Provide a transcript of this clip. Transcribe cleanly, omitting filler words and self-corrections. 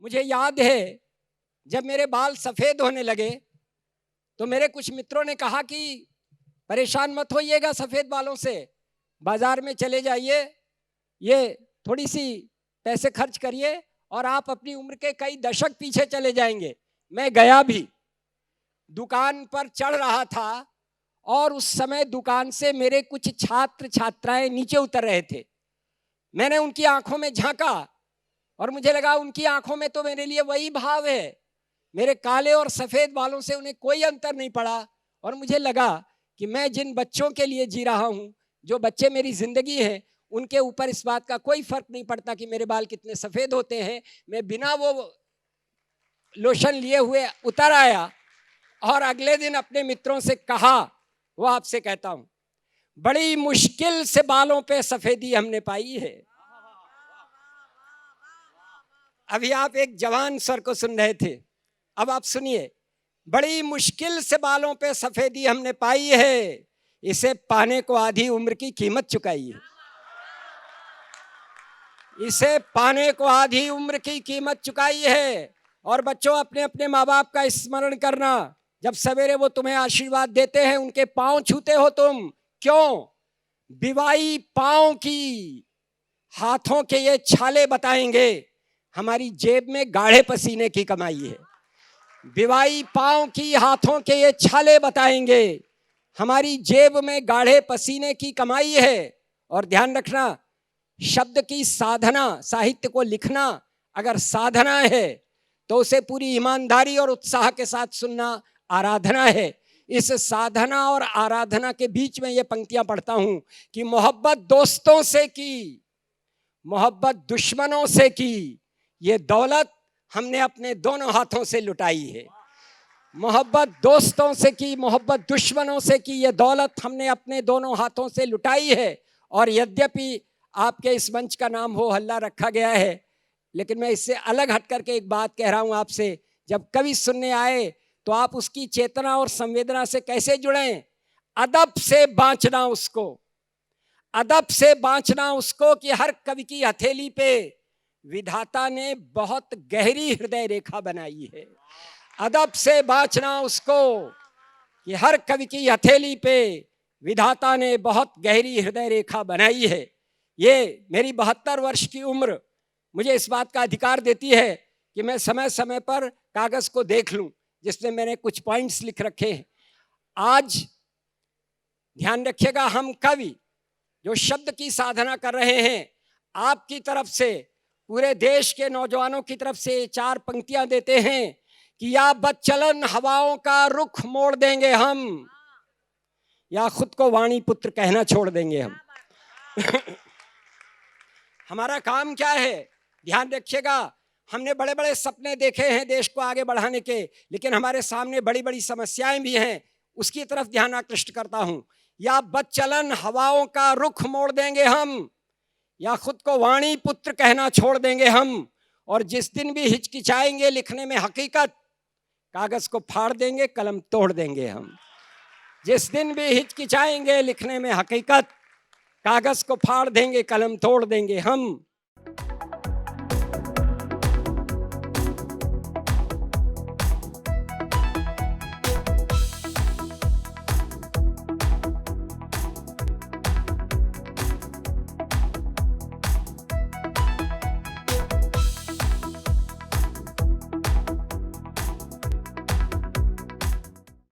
मुझे याद है जब मेरे बाल सफ़ेद होने लगे तो मेरे कुछ मित्रों ने कहा कि परेशान मत होइएगा सफ़ेद बालों से, बाज़ार में चले जाइए, ये थोड़ी सी पैसे खर्च करिए और आप अपनी उम्र के कई दशक पीछे चले जाएंगे। मैं गया भी, दुकान पर चढ़ रहा था और उस समय दुकान से मेरे कुछ छात्र छात्राएं नीचे उतर रहे थे। मैंने उनकी आंखों में झांका और मुझे लगा उनकी आंखों में तो मेरे लिए वही भाव है। मेरे काले और सफ़ेद बालों से उन्हें कोई अंतर नहीं पड़ा और मुझे लगा कि मैं जिन बच्चों के लिए जी रहा हूँ, जो बच्चे मेरी ज़िंदगी है, उनके ऊपर इस बात का कोई फ़र्क नहीं पड़ता कि मेरे बाल कितने सफ़ेद होते हैं। मैं बिना वो लोशन लिए हुए उतर आया और अगले दिन अपने मित्रों से कहा, वो आपसे कहता हूँ, बड़ी मुश्किल से बालों पे सफ़ेदी हमने पाई है। अभी आप एक जवान स्वर को सुन रहे थे, अब आप सुनिए, बड़ी मुश्किल से बालों पे सफ़ेदी हमने पाई है, इसे पाने को आधी उम्र की कीमत चुकाई है। इसे पाने को आधी उम्र की कीमत चुकाई है। और बच्चों, अपने अपने माँ बाप का स्मरण करना, जब सवेरे वो तुम्हें आशीर्वाद देते हैं उनके पांव छूते हो तुम, क्यों? बिवाई पांव की, हाथों के ये छाले बताएंगे हमारी जेब में गाढ़े पसीने की कमाई है। बिवाई पांव की, हाथों के ये छाले बताएंगे हमारी जेब में गाढ़े पसीने की कमाई है। और ध्यान रखना, शब्द की साधना, साहित्य को लिखना अगर साधना है तो उसे पूरी ईमानदारी और उत्साह के साथ सुनना आराधना है। इस साधना और आराधना के बीच में ये पंक्तियां पढ़ता हूं कि मोहब्बत दोस्तों से की, मोहब्बत दुश्मनों से की, ये दौलत हमने अपने दोनों हाथों से लुटाई है। मोहब्बत दोस्तों से की, मोहब्बत दुश्मनों से की, ये दौलत हमने अपने दोनों हाथों से लुटाई है। और यद्यपि आपके इस मंच का नाम हो हल्ला रखा गया है, लेकिन मैं इससे अलग हट करके एक बात कह रहा हूं आपसे। जब कवि सुनने आए तो आप उसकी चेतना और संवेदना से कैसे जुड़ें? अदब से बांचना उसको, अदब से बांचना उसको कि हर कवि की हथेली पे विधाता ने बहुत गहरी हृदय रेखा बनाई है। अदब से बांचना उसको कि हर कवि की हथेली पे विधाता ने बहुत गहरी हृदय रेखा बनाई है। ये मेरी 72 वर्ष की उम्र मुझे इस बात का अधिकार देती है कि मैं समय समय पर कागज को देख लूं जिसमें मैंने कुछ पॉइंट्स लिख रखे हैं। आज ध्यान रखिएगा, हम कवि जो शब्द की साधना कर रहे हैं, आपकी तरफ से, पूरे देश के नौजवानों की तरफ से 4 पंक्तियां देते हैं कि या बदचलन हवाओं का रुख मोड़ देंगे हम, या खुद को वाणी पुत्र कहना छोड़ देंगे हम। हमारा काम क्या है? ध्यान रखिएगा, हमने बड़े बड़े सपने देखे हैं देश को आगे बढ़ाने के, लेकिन हमारे सामने बड़ी बड़ी समस्याएं भी हैं, उसकी तरफ ध्यान आकृष्ट करता हूं। या बदचलन हवाओं का रुख मोड़ देंगे हम, या खुद को वाणी पुत्र कहना छोड़ देंगे हम। और जिस दिन भी हिचकिचाएंगे लिखने में हकीकत, कागज को फाड़ देंगे, कलम तोड़ देंगे हम। जिस दिन भी हिचकिचाएंगे लिखने में हकीकत, कागज को फाड़ देंगे, कलम तोड़ देंगे हम।